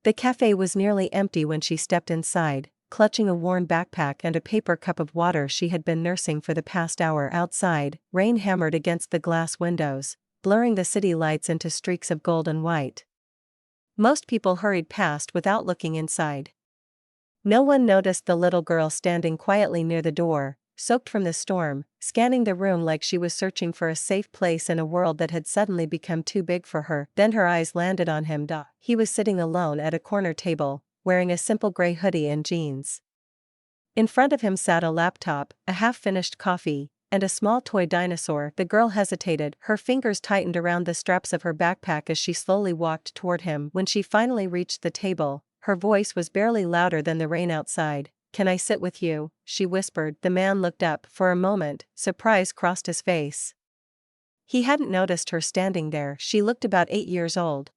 The cafe was nearly empty when she stepped inside, clutching a worn backpack and a paper cup of water she had been nursing for the past hour. Outside, rain hammered against the glass windows, blurring the city lights into streaks of gold and white. Most people hurried past without looking inside. No one noticed the little girl standing quietly near the door, soaked from the storm, scanning the room like she was searching for a safe place in a world that had suddenly become too big for her. Then her eyes landed on him. He was sitting alone at a corner table, wearing a simple gray hoodie and jeans. In front of him sat a laptop, a half-finished coffee, and a small toy dinosaur. The girl hesitated, her fingers tightened around the straps of her backpack as she slowly walked toward him. When she finally reached the table, her voice was barely louder than the rain outside. "Can I sit with you?" she whispered. The man looked up. For a moment, surprise crossed his face. He hadn't noticed her standing there. She looked about 8 years old.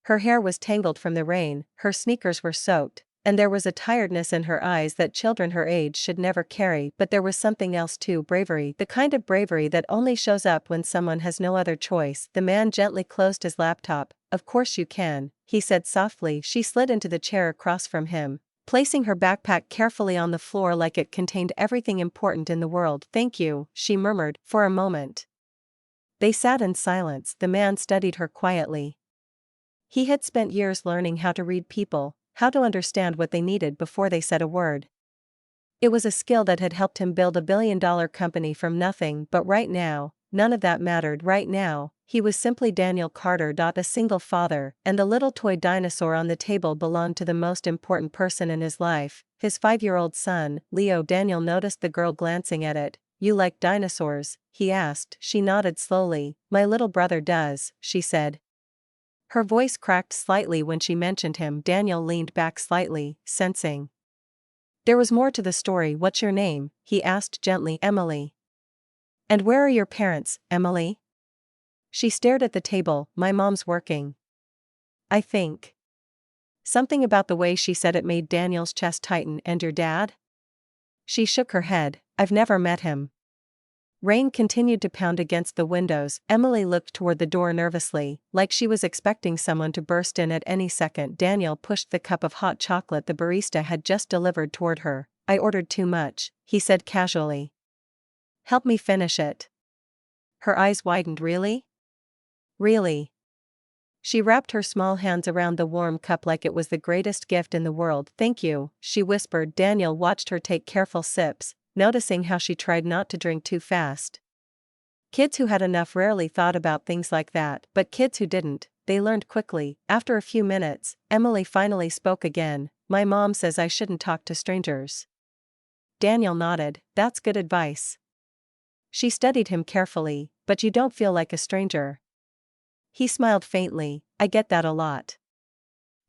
Her hair was tangled from the rain, her sneakers were soaked, and there was a tiredness in her eyes that children her age should never carry. But there was something else too: bravery, the kind of bravery that only shows up when someone has no other choice. The man gently closed his laptop. "Of course you can," he said softly. She slid into the chair across from him, placing her backpack carefully on the floor like it contained everything important in the world. "Thank you," she murmured. For a moment, they sat in silence. The man studied her quietly. He had spent years learning how to read people, how to understand what they needed before they said a word. It was a skill that had helped him build a billion-dollar company from nothing. But right now, none of that mattered. Right now, he was simply Daniel Carter. A single father, and the little toy dinosaur on the table belonged to the most important person in his life, his 5-year-old son, Leo. Daniel noticed the girl glancing at it. "You like dinosaurs?" he asked. She nodded slowly. "My little brother does," she said. Her voice cracked slightly when she mentioned him. Daniel leaned back slightly, sensing there was more to the story. "What's your name?" he asked gently. "Emily." "And where are your parents, Emily?" She stared at the table. "My mom's working, I think." Something about the way she said it made Daniel's chest tighten. "And your dad?" She shook her head. "I've never met him." Rain continued to pound against the windows. Emily looked toward the door nervously, like she was expecting someone to burst in at any second. Daniel pushed the cup of hot chocolate the barista had just delivered toward her. "I ordered too much," he said casually. "Help me finish it." Her eyes widened. "Really? Really?" She wrapped her small hands around the warm cup like it was the greatest gift in the world. "Thank you," she whispered. Daniel watched her take careful sips, noticing how she tried not to drink too fast. Kids who had enough rarely thought about things like that, but kids who didn't, they learned quickly. After a few minutes, Emily finally spoke again. "My mom says I shouldn't talk to strangers." Daniel nodded. "That's good advice." She studied him carefully. "But you don't feel like a stranger." He smiled faintly. "I get that a lot."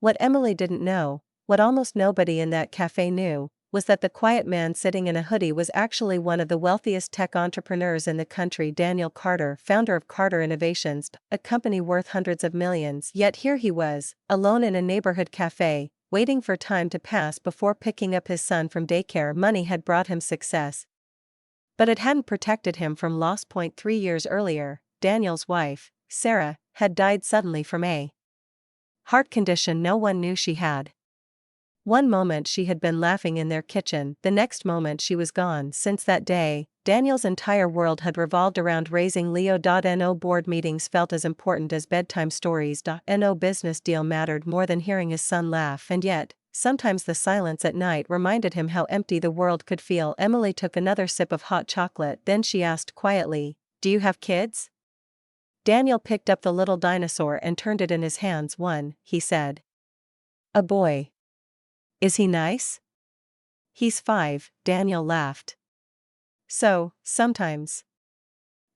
What Emily didn't know, what almost nobody in that cafe knew, was that the quiet man sitting in a hoodie was actually one of the wealthiest tech entrepreneurs in the country. Daniel Carter, founder of Carter Innovations, a company worth hundreds of millions. Yet here he was, alone in a neighborhood cafe, waiting for time to pass before picking up his son from daycare. Money had brought him success, but it hadn't protected him from loss. 3 years earlier, Daniel's wife, Sarah, had died suddenly from a heart condition no one knew she had. One moment she had been laughing in their kitchen, the next moment she was gone. Since that day, Daniel's entire world had revolved around raising Leo. No board meetings felt as important as bedtime stories. No business deal mattered more than hearing his son laugh. And yet, sometimes the silence at night reminded him how empty the world could feel. Emily took another sip of hot chocolate. Then she asked quietly, "Do you have kids?" Daniel picked up the little dinosaur and turned it in his hands. "One," he said. "A boy. Is he nice?" "He's 5, Daniel laughed. "So, sometimes."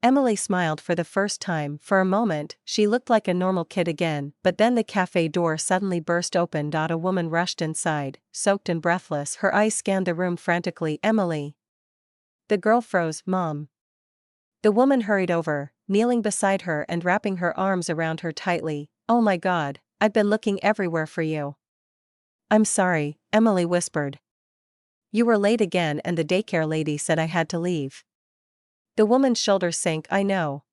Emily smiled for the first time. For a moment, she looked like a normal kid again, but then the cafe door suddenly burst open. A woman rushed inside, soaked and breathless. Her eyes scanned the room frantically. "Emily." The girl froze. "Mom." The woman hurried over, kneeling beside her and wrapping her arms around her tightly. "Oh my God, I've been looking everywhere for you." "I'm sorry," Emily whispered. "You were late again and the daycare lady said I had to leave." The woman's shoulders sank. I know.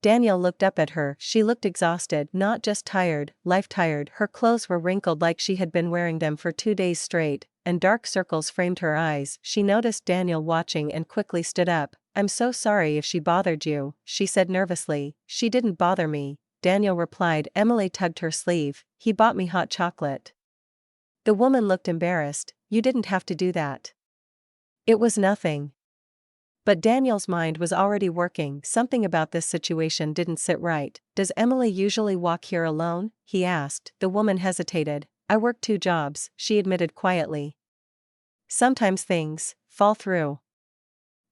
Daniel looked up at her. She looked exhausted, not just tired, life-tired. Her clothes were wrinkled like she had been wearing them for 2 days straight, and dark circles framed her eyes. She noticed Daniel watching and quickly stood up. "I'm so sorry if she bothered you," she said nervously. "She didn't bother me," Daniel replied. Emily tugged her sleeve. "He bought me hot chocolate." The woman looked embarrassed. "You didn't have to do that. It was nothing." But Daniel's mind was already working. Something about this situation didn't sit right. "Does Emily usually walk here alone?" he asked. The woman hesitated. "I work 2 jobs," she admitted quietly. "Sometimes things fall through."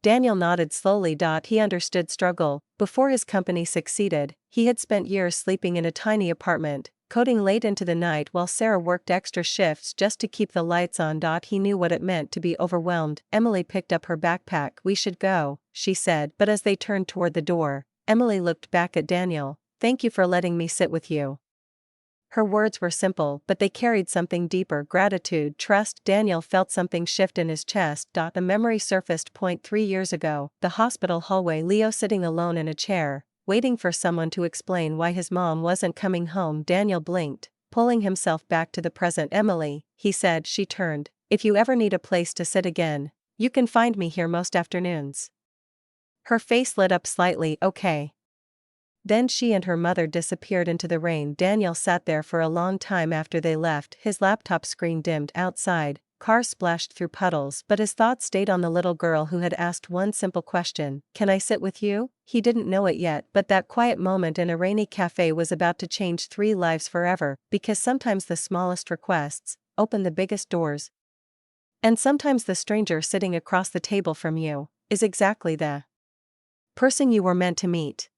Daniel nodded slowly. He understood struggle. Before his company succeeded, he had spent years sleeping in a tiny apartment, coding late into the night while Sarah worked extra shifts just to keep the lights on. He knew what it meant to be overwhelmed. Emily picked up her backpack. "We should go," she said, but as they turned toward the door, Emily looked back at Daniel. "Thank you for letting me sit with you." Her words were simple, but they carried something deeper: gratitude, trust. Daniel felt something shift in his chest. The memory surfaced. 3 years ago, the hospital hallway, Leo sitting alone in a chair, waiting for someone to explain why his mom wasn't coming home. Daniel blinked, pulling himself back to the present. "Emily," he said. She turned. "If you ever need a place to sit again, you can find me here most afternoons." Her face lit up slightly. "Okay." Then she and her mother disappeared into the rain. Daniel sat there for a long time after they left. His laptop screen dimmed. Outside, cars splashed through puddles, but his thoughts stayed on the little girl who had asked one simple question: "Can I sit with you?" He didn't know it yet, but that quiet moment in a rainy cafe was about to change 3 lives forever, because sometimes the smallest requests open the biggest doors. And sometimes the stranger sitting across the table from you is exactly the person you were meant to meet.